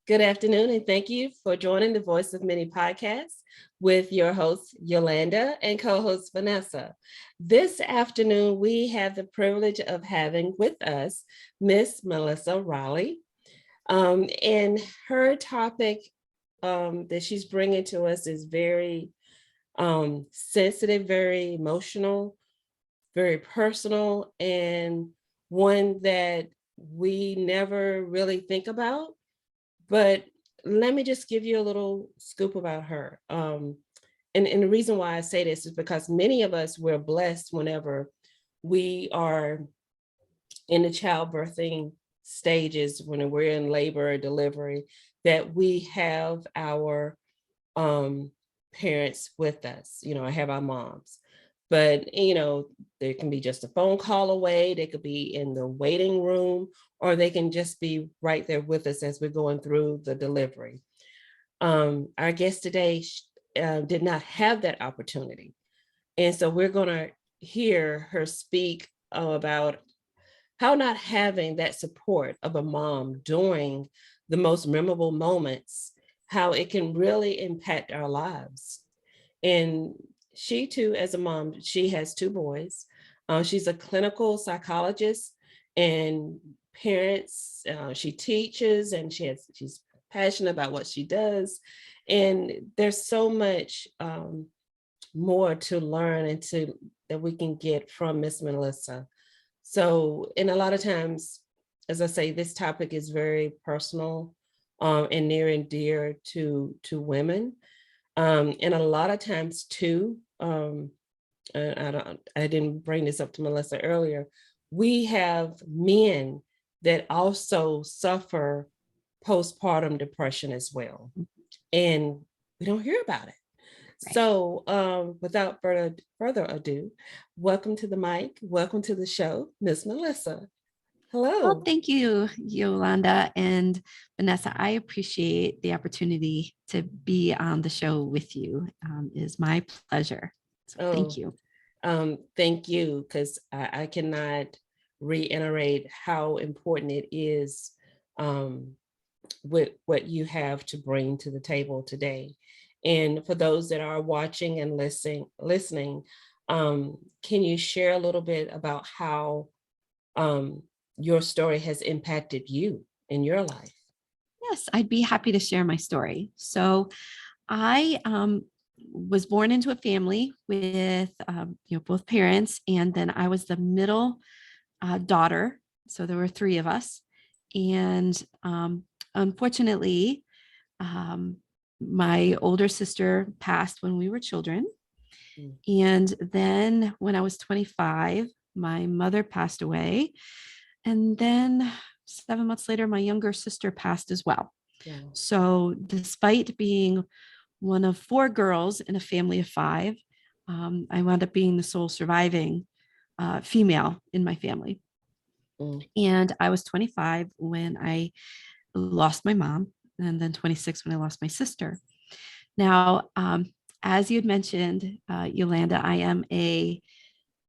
Good afternoon, and thank you for joining the Voice of Many podcast with your host, Yolanda, and co-host, Vanessa. This afternoon, we have the privilege of having with us Miss Melissa Reilly. And her topic that she's bringing to us is very sensitive, very emotional, very personal, and one that we never really think about. But let me just give you a little scoop about her. And the reason why I say this is because many of us, we're blessed whenever we are in the childbirthing stages, when we're in labor or delivery, that we have our parents with us. I have our moms. But, they can be just a phone call away. They could be in the waiting room, or they can just be right there with us as we're going through the delivery. Our guest today did not have that opportunity. And so we're going to hear her speak about how not having that support of a mom during the most memorable moments, how it can really impact our lives. And she too, as a mom, she has two boys. She's a clinical psychologist and parents. She teaches, and she's passionate about what she does. And there's so much more to learn and that we can get from Miss Melissa. So, and a lot of times, as I say, this topic is very personal and near and dear to women. And a lot of times too, I didn't bring this up to Melissa earlier, we have men that also suffer postpartum depression as well. And we don't hear about it. Right. So without further ado, welcome to the mic. Welcome to the show, Miss Melissa. Hello. Well, thank you, Yolanda and Vanessa. I appreciate the opportunity to be on the show with you. It is my pleasure. So thank you. Thank you, because I cannot reiterate how important it is with what you have to bring to the table today. And for those that are watching and listening, can you share a little bit about how your story has impacted you in your life? Yes, I'd be happy to share my story. So I was born into a family with both parents, and then I was the middle daughter. So there were three of us. And unfortunately, my older sister passed when we were children. And then when I was 25, my mother passed away. And then 7 months later, my younger sister passed as well. Yeah. So despite being one of four girls in a family of five, I wound up being the sole surviving female in my family. And I was 25 when I lost my mom, and then 26 when I lost my sister. Now, as you had mentioned, Yolanda, I am a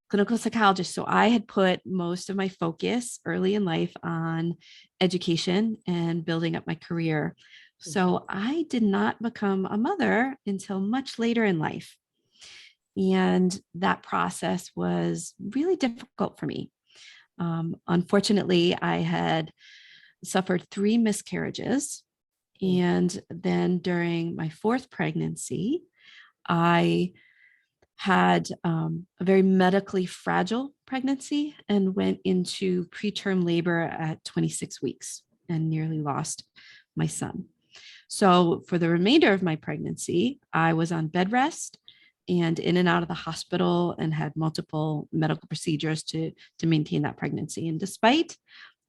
clinical psychologist. So I had put most of my focus early in life on education and building up my career. So I did not become a mother until much later in life. And that process was really difficult for me. Unfortunately, I had suffered 3 miscarriages. And then during my 4th pregnancy, I had a very medically fragile pregnancy and went into preterm labor at 26 weeks and nearly lost my son. So for the remainder of my pregnancy, I was on bed rest and in and out of the hospital and had multiple medical procedures to maintain that pregnancy. And despite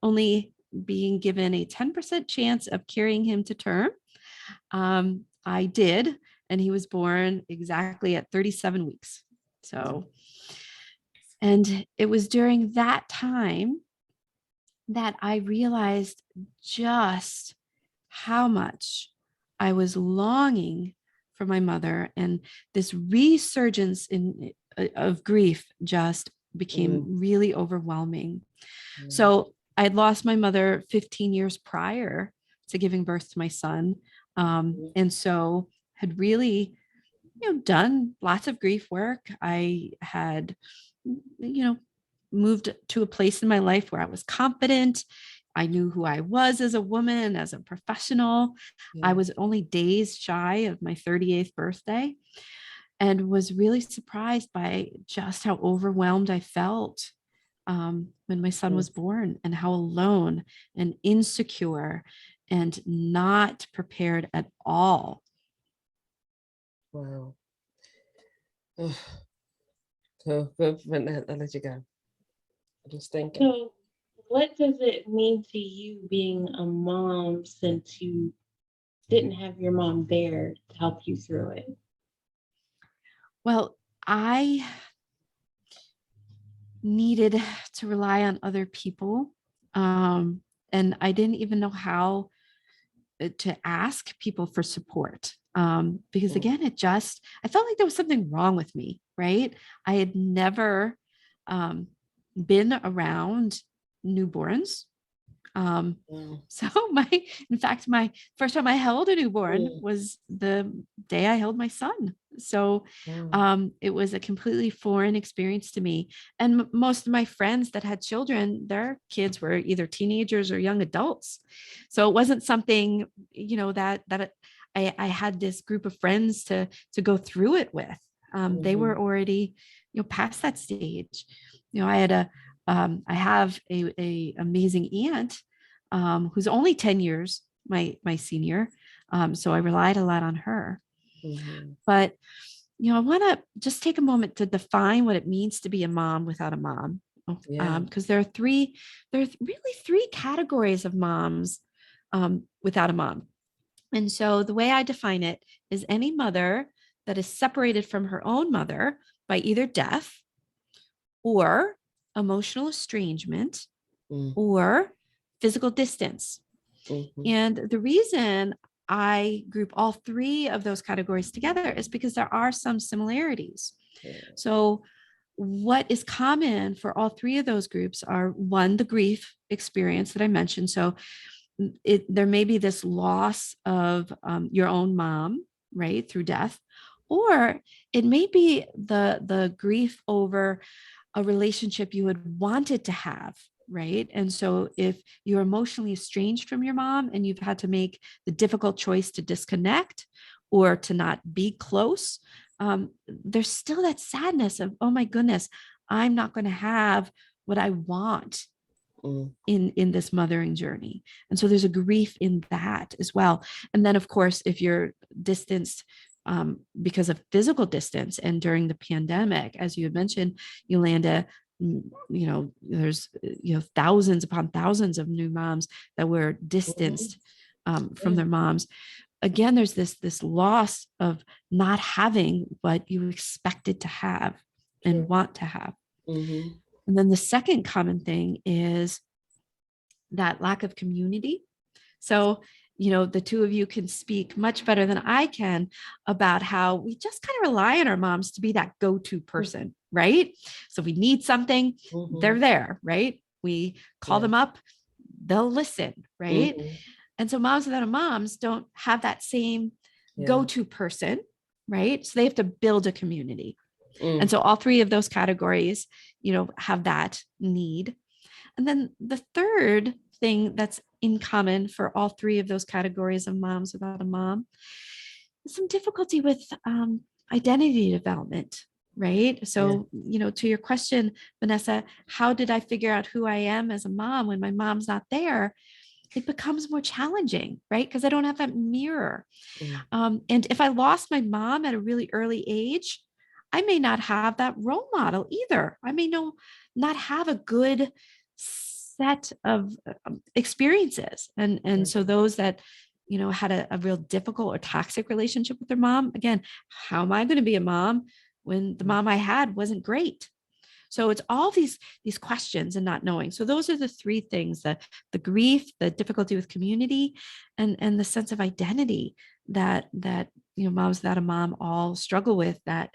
only being given a 10% chance of carrying him to term, I did. And he was born exactly at 37 weeks. So, and it was during that time that I realized just how much I was longing for my mother, and this resurgence of grief just became really overwhelming. So I'd lost my mother 15 years prior to giving birth to my son. And so had really, done lots of grief work. I had, moved to a place in my life where I was confident. I knew who I was as a woman, as a professional. I Yeah. was only days shy of my 38th birthday and was really surprised by just how overwhelmed I felt when my son Mm. was born, and how alone and insecure and not prepared at all. Wow. Ugh. So, but I'll let you go. I'm just thinking. So, what does it mean to you being a mom since you didn't have your mom there to help you through it? Well, I needed to rely on other people. And I didn't even know how to ask people for support. Because Mm. again, I felt like there was something wrong with me, right? I had never um, been around newborns. Um, Wow. so in fact, my first time I held a newborn Mm. was the day I held my son. So Wow. it was a completely foreign experience to me. And most of my friends that had children, their kids were either teenagers or young adults. So it wasn't something, that I had this group of friends to go through it with. They were Mhm. already, past that stage. I have a amazing aunt who's only 10 years my senior. So I relied a lot on her. Mhm. But, I want to just take a moment to define what it means to be a mom without a mom. Yeah. Because there's really three categories of moms without a mom. And so the way I define it is any mother that is separated from her own mother by either death or emotional estrangement Mm. or physical distance. Mhm. And the reason I group all three of those categories together is because there are some similarities. Yeah. So, what is common for all three of those groups are one, the grief experience that I mentioned. So, there may be this loss of your own mom, right, through death, or it may be the grief over a relationship you had wanted to have, right? And so if you're emotionally estranged from your mom and you've had to make the difficult choice to disconnect or to not be close, there's still that sadness of, oh my goodness, I'm not going to have what I want Mm. in this mothering journey. And so there's a grief in that as well. And then of course, if you're distanced because of physical distance, and during the pandemic, as you had mentioned, Yolanda, there's thousands upon thousands of new moms that were Mhm. distanced from Yeah. their moms. Again, there's this loss of not having what you expected to have and True. want to have. Mhm. And then the second common thing is that lack of community. So, the two of you can speak much better than I can about how we just kind of rely on our moms to be that go-to person, right? So, if we need something, they're Mhm. there, right? We call Yeah. them up, they'll listen, right? Mhm. And so, moms without a moms don't have that same Yeah. go-to person, right? So, they have to build a community. And Mm. so, all three of those categories, have that need. And then the third thing that's in common for all three of those categories of moms without a mom is some difficulty with identity development, right? Yeah. So, to your question, Vanessa, how did I figure out who I am as a mom when my mom's not there? It becomes more challenging, right? Because I don't have that mirror. Mm. And if I lost my mom at a really early age, I may not have that role model either. I may not have a good set of experiences. And Right. so those that, had a real difficult or toxic relationship with their mom, again, how am I going to be a mom when the Mm. mom I had wasn't great? So it's all these questions and not knowing. So those are the three things: the grief, the difficulty with community, and the sense of identity that moms without a mom all struggle with, that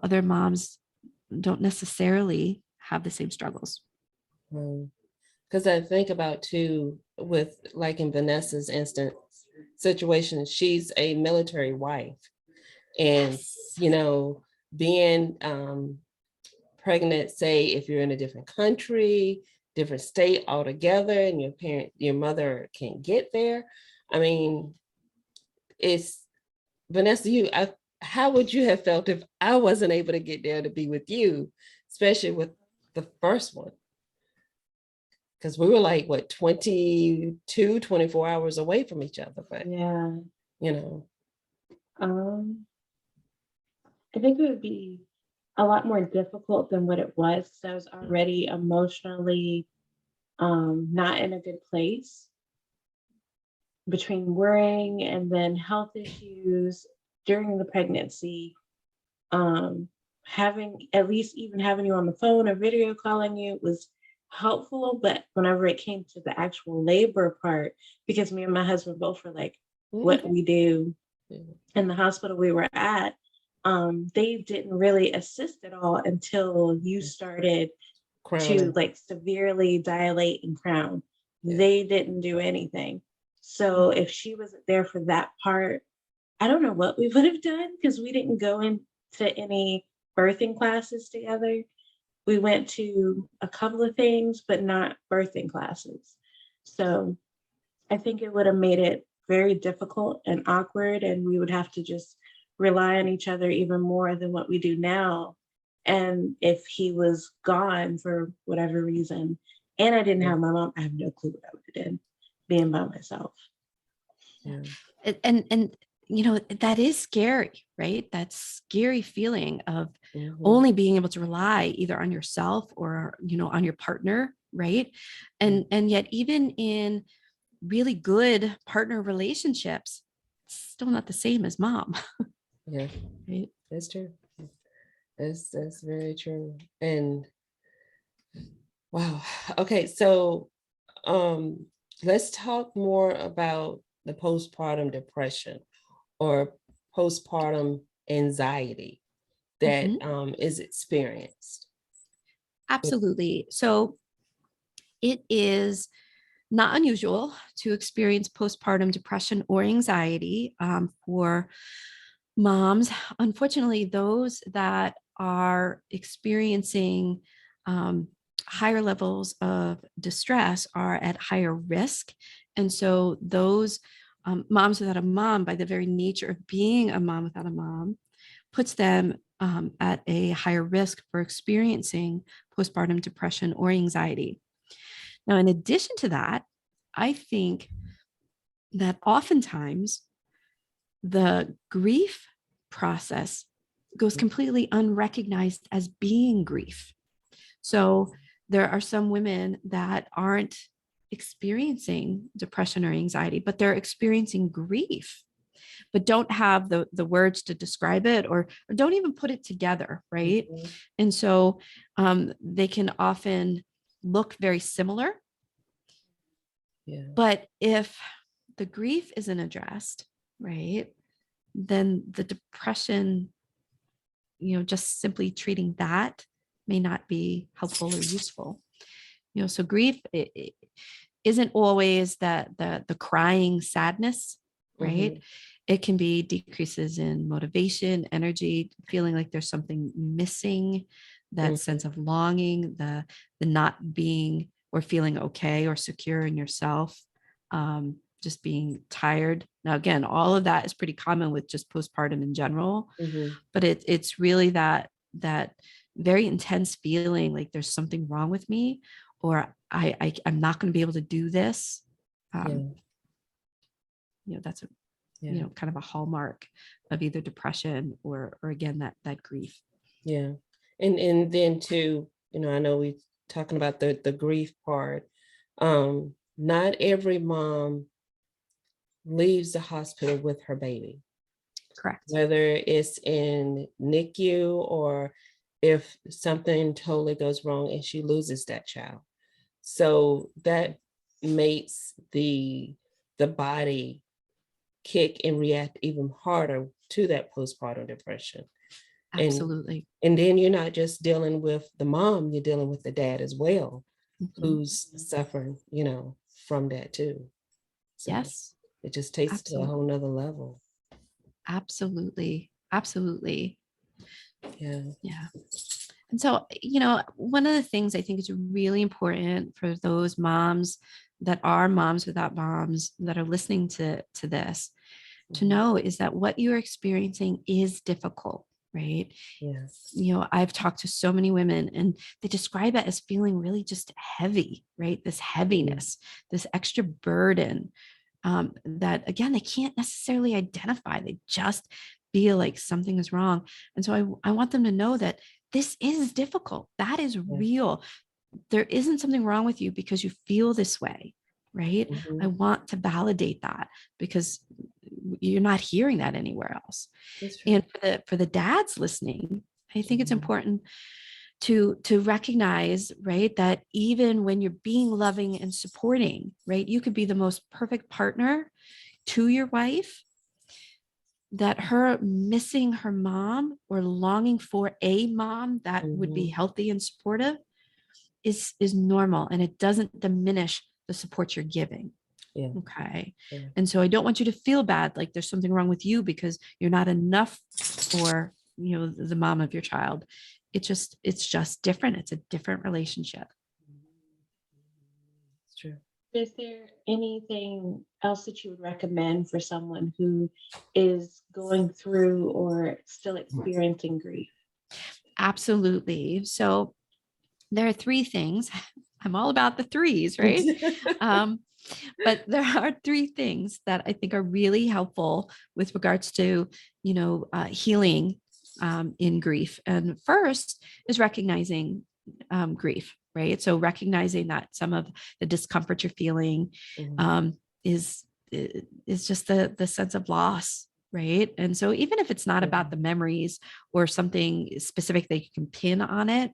other moms don't necessarily have the same struggles. Because I think about too, with like in Vanessa's instance situation, she's a military wife. And, Yes. you know, being pregnant, say if you're in a different country, different state altogether, and your mother can't get there. I mean, it's Vanessa, how would you have felt if I wasn't able to get there to be with you, especially with the first one? Because we were like, what, 24 hours away from each other. But, Yeah. you know, I think it would be a lot more difficult than what it was. 'Cause I was already emotionally not in a good place between worrying and then health issues during the pregnancy. Um, having at least even having you on the phone or video calling you was helpful, but whenever it came to the actual labor part, because me and my husband both were like, what mhm, we do mhm, in the hospital we were at, they didn't really assist at all until you started to crowning. like severely dilate and crown. Yeah. They didn't do anything. So if she wasn't there for that part, I don't know what we would have done because we didn't go into any birthing classes together. We went to a couple of things, but not birthing classes. So I think it would have made it very difficult and awkward, and we would have to just rely on each other even more than what we do now. And if he was gone for whatever reason, and I didn't Yeah. have my mom, I have no clue what I would have done being by myself. Yeah. And you know, that is scary, right? That scary feeling of Mhm, only being able to rely either on yourself or, you know, on your partner, right? yeah. And yet even in really good partner relationships, it's still not the same as mom, Yeah. right? That's true. That's very true. And wow. Okay, so um let's talk more about the postpartum depression or postpartum anxiety that Mhm. is experienced. Absolutely. So it is not unusual to experience postpartum depression or anxiety for moms. Unfortunately, those that are experiencing um, higher levels of distress are at higher risk. And so, those moms without a mom, by the very nature of being a mom without a mom, puts them at a higher risk for experiencing postpartum depression or anxiety. Now, in addition to that, I think that oftentimes the grief process goes completely unrecognized as being grief. So there are some women that aren't experiencing depression or anxiety, but they're experiencing grief, but don't have the words to describe it or don't even put it together, right? Mhm. And so they can often look very similar. Yeah. But if the grief isn't addressed, right, then the depression, you know, just simply treating that may not be helpful or useful. You know, so grief it isn't always that the crying sadness, right? Mhm, It can be decreases in motivation, energy, feeling like there's something missing, that mhm, sense of longing, the not being or feeling okay or secure in yourself, just being tired. Now, again, all of that is pretty common with just postpartum in general, mhm. but it's really that very intense feeling like there's something wrong with me, or I'm not going to be able to do this. Um, Yeah. you know, that's a you Yeah. know kind of a hallmark of either depression or again that grief. Yeah. And then too, I know we talking about the grief part. Not every mom leaves the hospital with her baby, Correct. whether it's in NICU or if something totally goes wrong and she loses that child. So that makes the body kick and react even harder to that postpartum depression. And Absolutely. and then you're not just dealing with the mom, you're dealing with the dad as well, Mhm. who's suffering, from that too. So Yes, it just takes it to a absolutely. whole nother level. Absolutely. Absolutely. Yeah. Yeah. And so, one of the things I think is really important for those moms that are moms without moms that are listening to this to Mhm. know is that what you're experiencing is difficult, right? Yes. I've talked to so many women and they describe it as feeling really just heavy, right? This heaviness, this extra burden that, again, they can't necessarily identify. They just feel like something is wrong. And so I want them to know that this is difficult. That is Yeah. real. There isn't something wrong with you because you feel this way, right? I Mhm. want to validate that because you're not hearing that anywhere else. That's true. And for the dads listening, I think it's Mhm. important to recognize, right, that even when you're being loving and supporting, right, you could be the most perfect partner to your wife, that her missing her mom or longing for a mom that would be Mhm. healthy and supportive is normal, and it doesn't diminish the support you're giving. Yeah. Okay. Yeah. And so I don't want you to feel bad like there's something wrong with you because you're not enough for, the mom of your child. It's just different. It's a different relationship. It's true. Is there anything else that you would recommend for someone who is going through or still experiencing grief? Absolutely. So there are three things. I'm all about the threes, right? Um, but there are three things that I think are really helpful with regards to, healing in grief. And first is recognizing grief, right? So recognizing that some of the discomfort you're feeling Mhm. um, is is just the sense of loss, right? And so even if it's not about the Mhm. memories or something specific that you can pin on it,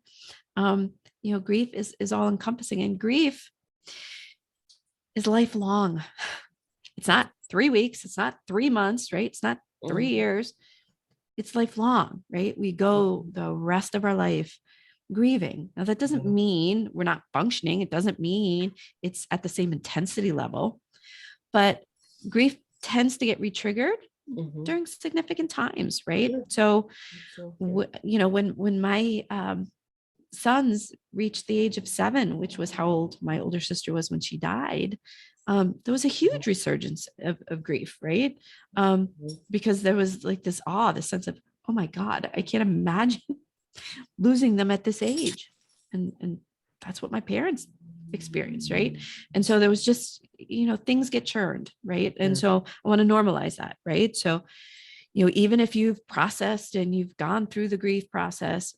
um, grief is all encompassing, and grief is lifelong. It's not 3 weeks, it's not 3 months, right? It's not 3 years. It's lifelong, right? We go Mhm. the rest of our life grieving. Now, that doesn't Yeah. mean we're not functioning. It doesn't mean it's at the same intensity level, but grief tends to get re-triggered Mhm. during significant times, right? Yeah. So, So true. when my sons reached the age of 7, which was how old my older sister was when she died, there was a Mhm. huge resurgence of grief, right? Um, Mhm. because there was like this awe, this sense of, oh my God, I can't imagine losing them at this age. And that's what my parents experienced, right? And so there was just, things get churned, right? And Yeah. so I want to normalize that, right? So, even if you've processed and you've gone through the grief process,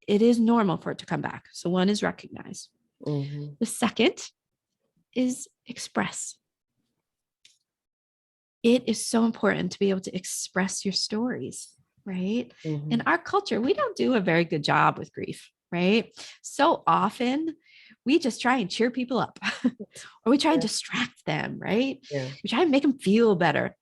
it is normal for it to come back. So one is recognize. Mhm. The second is express. It is so important to be able to express your stories, right? In Mhm. our culture, we don't do a very good job with grief, right? So often we just try and cheer people up or we try and Yeah. distract them, right? Yeah. We try and make them feel better.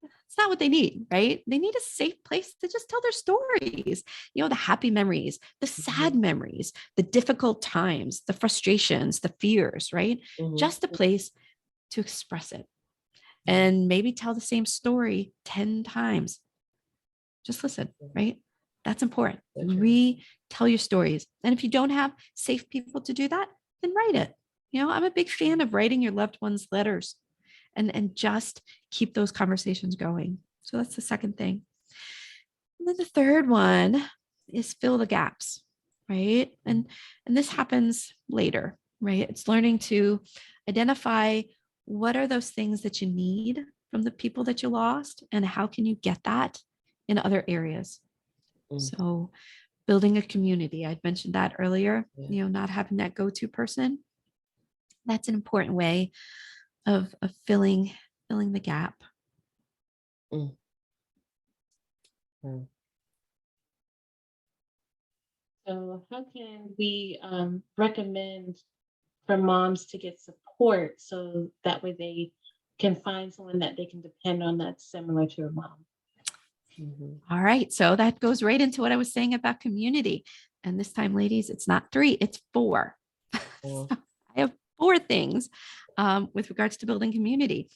It's not what they need, right? They need a safe place to just tell their stories, the happy memories, the sad Mhm. memories, the difficult times, the frustrations, the fears, right? Mhm. Just a place to express it Mhm. and maybe tell the same story 10 times. Just listen, right? That's important. So true. Retell your stories. And if you don't have safe people to do that, then write it. I'm a big fan of writing your loved ones letters and just keep those conversations going. So that's the second thing. And then the third one is fill the gaps, right? And this happens later, right? It's learning to identify what are those things that you need from the people that you lost and how can you get that in other areas. Mm. So building a community, I'd mentioned that earlier, Yeah. not having that go-to person. That's an important way of filling the gap. Mm. Mm. So, how can we recommend for moms to get support so that way they can find someone that they can depend on that's similar to a mom? Mhm. All right. So that goes right into what I was saying about community. And this time, ladies, it's not 3, it's 4. Yeah. So I have 4 things with regards to building community.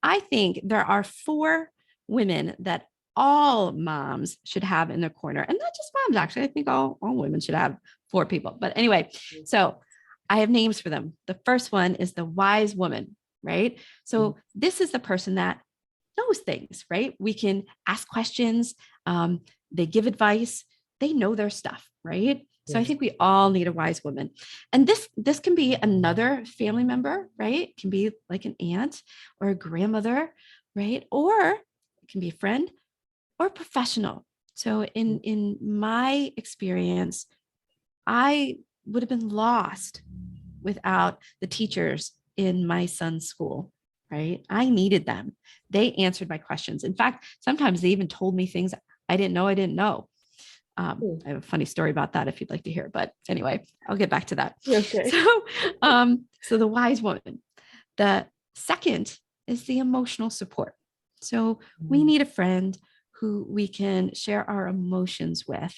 I think there are 4 women that all moms should have in their corner, and not just moms, actually. I think all women should have 4 people. But anyway, so I have names for them. The first one is the wise woman, right? So this is the person that knows things, right? We can ask questions. They give advice. They know their stuff, right? So I think we all need a wise woman. And this can be another family member, right? It can be like an aunt or a grandmother, right? Or it can be a friend or a professional. So in my experience, I would have been lost without the teachers in my son's school, right? I needed them. They answered my questions. In fact, sometimes they even told me things I didn't know. I have a funny story about that if you'd like to hear, but anyway, I'll get back to that. Okay. So the wise woman. The second is the emotional support. So we need a friend who we can share our emotions with.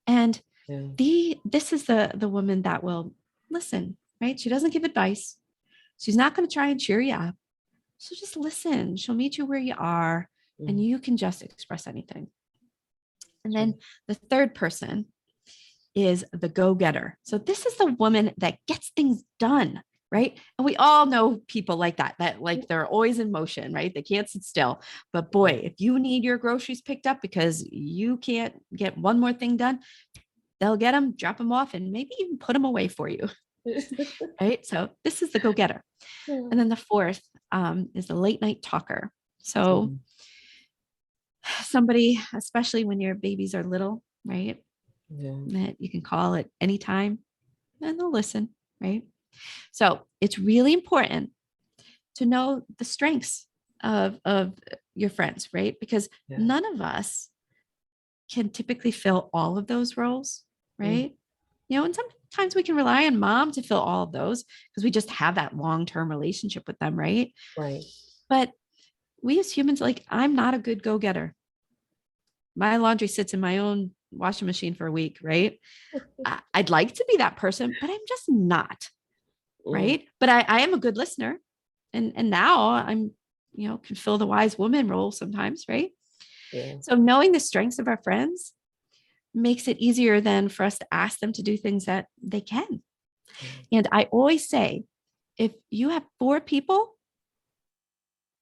And this is the woman that will listen, right? She doesn't give advice. She's not going to try and cheer you up. So just listen. She'll meet you where you are, and you can just express anything. And then the third person is the go-getter. So this is the woman that gets things done, right? And we all know people like that like they're always in motion, right? They can't sit still. But boy, if you need your groceries picked up because you can't get one more thing done, they'll get them, drop them off, and maybe even put them away for you, right? So this is the go-getter. And then the fourth is the late night talker. So somebody, especially when your babies are little, right? That you can call at any time and they'll listen, right? So it's really important to know the strengths of your friends, right? Because none of us can typically fill all of those roles, right? You know, and sometimes we can rely on mom to fill all of those because we just have that long-term relationship with them, right? Right. But we as humans, like, I'm not a good go-getter. My laundry sits in my own washing machine for a week, right? I'd like to be that person, but I'm just not, right? But I am a good listener. And now I'm, can fill the wise woman role sometimes, right? So knowing the strengths of our friends makes it easier then for us to ask them to do things that they can. And I always say, if you have 4 people,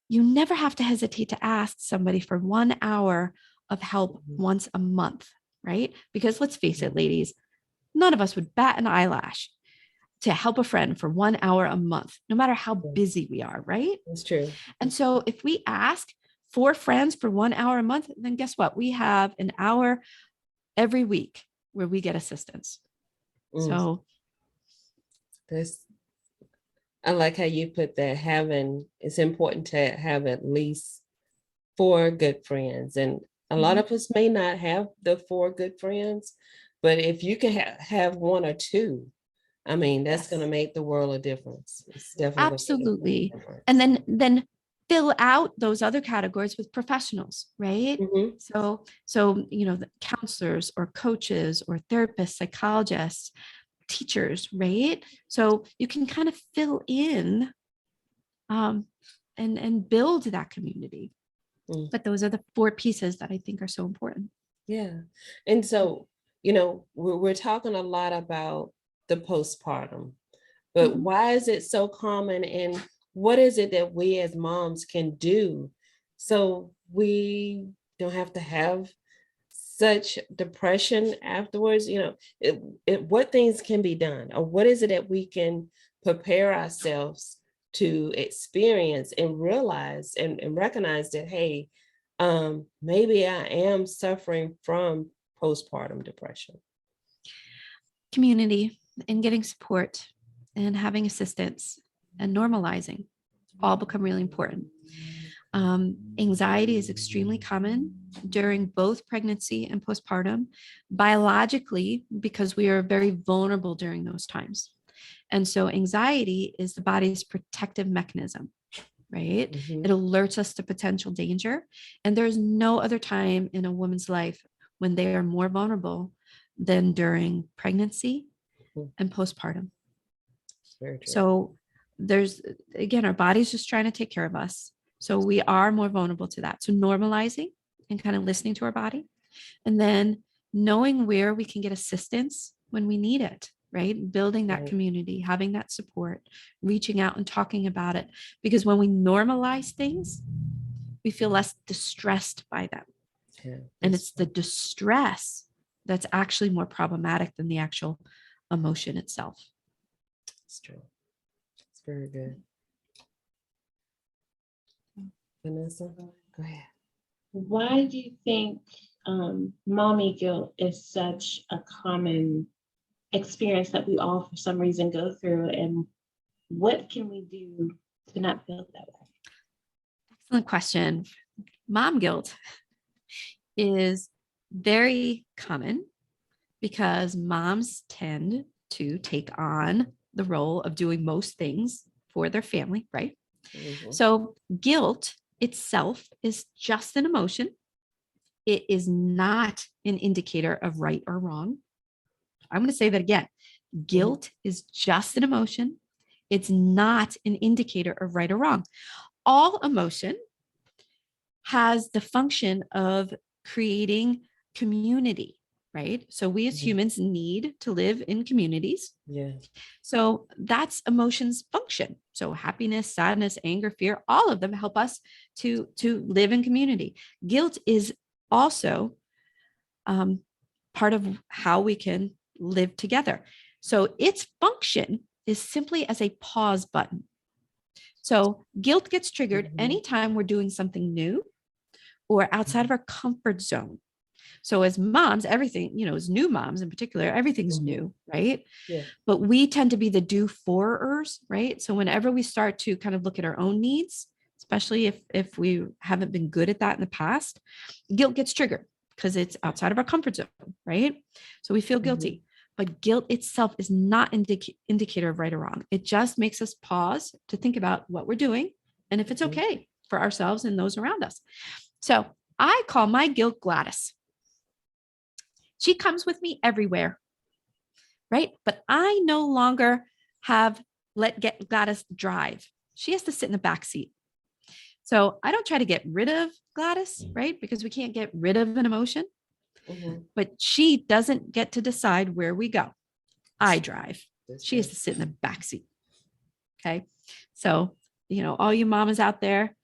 you never have to hesitate to ask somebody for 1 hour of help once a month, right? Because let's face it, ladies, none of us would bat an eyelash to help a friend for 1 hour a month, no matter how busy we are, right? That's true. And so if we ask 4 friends for 1 hour a month, then guess what? We have an hour every week where we get assistance. So I like how you put that, it's important to have at least 4 good friends. And a lot of us may not have the 4 good friends, but if you can have 1 or 2, I mean, that's going to make the world a difference. It's definitely absolutely. And then fill out those other categories with professionals, right? So, the counselors or coaches or therapists, psychologists, teachers, right? So you can kind of fill in and build that community. But those are the 4 pieces that I think are so important. Yeah. And so, we're talking a lot about the postpartum, but why is it so common, and what is it that we as moms can do so we don't have to have such depression afterwards? What things can be done, or what is it that we can prepare ourselves to experience and realize and recognize that, hey, maybe I am suffering from postpartum depression? Community and getting support and having assistance and normalizing all become really important. Anxiety is extremely common during both pregnancy and postpartum, biologically, because we are very vulnerable during those times. And so anxiety is the body's protective mechanism, right? It alerts us to potential danger. And there's no other time in a woman's life when they are more vulnerable than during pregnancy and postpartum. Very true. So there's, again, our body's just trying to take care of us. So we are more vulnerable to that. So normalizing and kind of listening to our body, and then knowing where we can get assistance when we need it, right? Building that Right. community, having that support, reaching out and talking about it. Because when we normalize things, we feel less distressed by them. Yeah, And that's it's the distress that's actually more problematic than the actual emotion itself. true. It's very good. Vanessa, go ahead. Why do you think mommy guilt is such a common experience that we all, for some reason, go through? And what can we do to not feel that way? Excellent question. Mom guilt is very common because moms tend to take on the role of doing most things for their family, right? Mhm. So guilt itself is just an emotion. It is not an indicator of right or wrong. I'm going to say that again. Guilt is just an emotion. It's not an indicator of right or wrong. All emotion has the function of creating community, right? So we as Mhm. humans need to live in communities. Yeah. So that's emotions function. So happiness, sadness, anger, fear, all of them help us to live in community. Guilt is also part of how we can live together. So its function is simply as a pause button. So guilt gets triggered Mhm. anytime we're doing something new or outside of our comfort zone. So as moms, everything, as new moms in particular, everything's Mhm. new, right? Yeah. But we tend to be the do-forers, right? So whenever we start to kind of look at our own needs, especially if we haven't been good at that in the past, guilt gets triggered because it's outside of our comfort zone, right? So we feel guilty. But guilt itself is not indicator of right or wrong. It just makes us pause to think about what we're doing and if it's Mhm. okay for ourselves and those around us. So I call my guilt Gladys. She comes with me everywhere, right? But I no longer have get Gladys drive. She has to sit in the back seat. So I don't try to get rid of Gladys, right? Because we can't get rid of an emotion, Mhm. but she doesn't get to decide where we go. I drive. That's She has good. to sit in the back seat. Okay. So, all you mamas out there,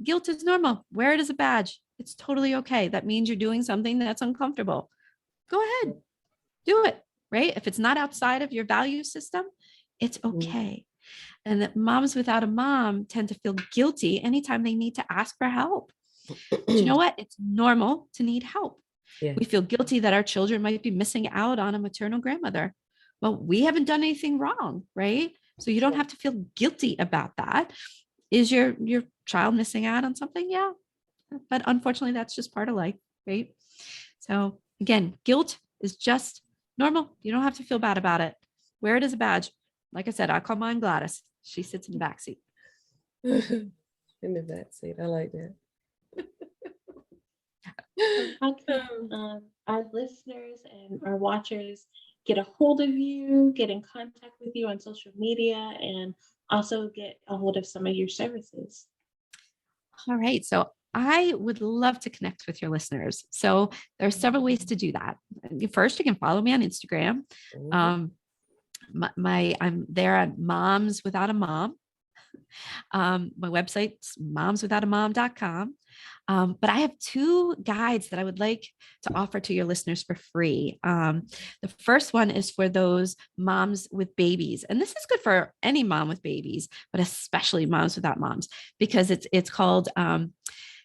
guilt is normal. Wear it as a badge. It's totally okay. That means you're doing something that's uncomfortable. Go ahead, do it, right? If it's not outside of your value system, it's okay. And that moms without a mom tend to feel guilty anytime they need to ask for help. But you know what? It's normal to need help. Yeah. We feel guilty that our children might be missing out on a maternal grandmother. Well, we haven't done anything wrong, right? So you don't have to feel guilty about that. Is your child missing out on something? Yeah. But unfortunately, that's just part of life, right? So again, guilt is just normal. You don't have to feel bad about it. Wear it as a badge. Like I said, I call mine Gladys. She sits in the back seat. In the back seat. I like that. So how can our listeners and our watchers get a hold of you, get in contact with you on social media, and also get a hold of some of your services? All right. So I would love to connect with your listeners. So there are several ways to do that. First, you can follow me on Instagram. Mhm. I'm there at Moms Without a Mom. My website's momswithoutamom.com. But I have two guides that I would like to offer to your listeners for free. The first one is for those moms with babies, and this is good for any mom with babies, but especially moms without moms, because it's called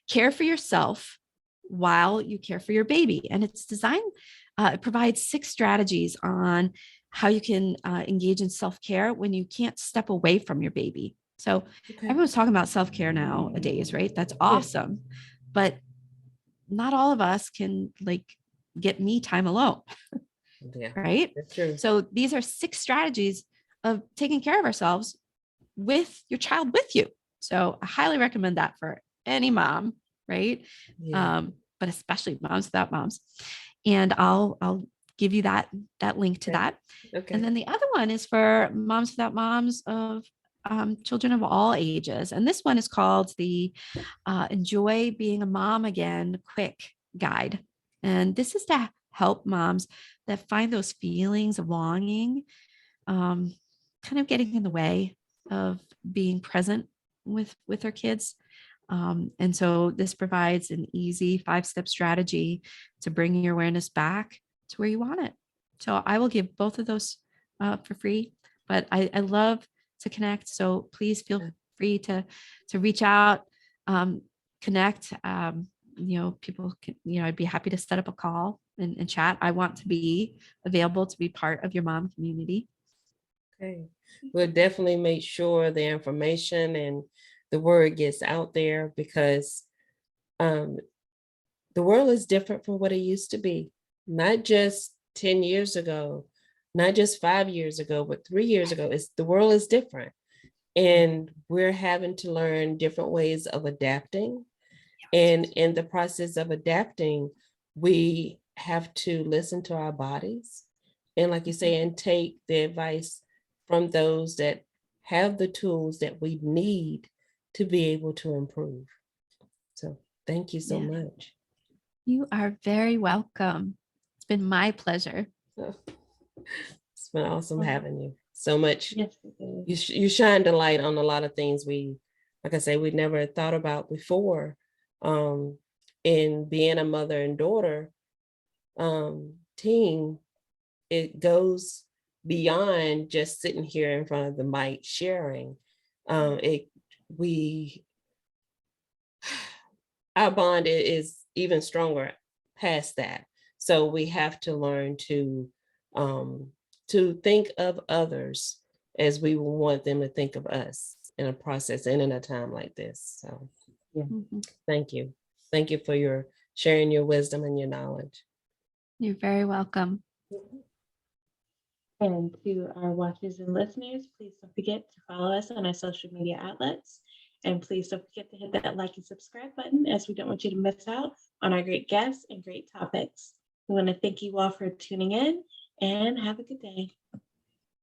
Care for Yourself While You Care for Your Baby, and it's designed. It provides 6 strategies on how you can engage in self-care when you can't step away from your baby. So Okay. everyone's talking about self-care nowadays, right? That's Yeah. awesome. But not all of us can get me time alone, Yeah. right? That's true. So these are 6 strategies of taking care of ourselves with your child with you. So I highly recommend that for any mom, right? Yeah. But especially moms without moms. And I'll give you that link to Okay. that. Okay. And then the other one is for moms without moms of children of all ages. And this one is called the Enjoy Being a Mom Again Quick Guide. And this is to help moms that find those feelings of longing kind of getting in the way of being present with their kids. And so this provides an easy 5-step strategy to bring your awareness back to where you want it. So I will give both of those for free, but I love to connect. So please feel free to reach out, connect. People can, I'd be happy to set up a call and chat. I want to be available to be part of your mom community. Okay. We'll definitely make sure the information and the word gets out there, because the world is different from what it used to be. Not just 10 years ago, not just 5 years ago, but 3 years ago. The world is different. And we're having to learn different ways of adapting. And in the process of adapting, we have to listen to our bodies. And like you say, and take the advice from those that have the tools that we need to be able to improve. So thank you so much. You are very welcome. It's been my pleasure. It's been awesome having you. So much. Yes, You shined a light on a lot of things like I say, we never thought about before. In being a mother and daughter team, it goes beyond just sitting here in front of the mic sharing. Our bond is even stronger past that. So we have to learn to think of others as we want them to think of us in a process and in a time like this. So thank you. Thank you for your sharing your wisdom and your knowledge. You're very welcome. And to our watchers and listeners, please don't forget to follow us on our social media outlets. And please don't forget to hit that like and subscribe button, as we don't want you to miss out on our great guests and great topics. We want to thank you all for tuning in, and have a good day.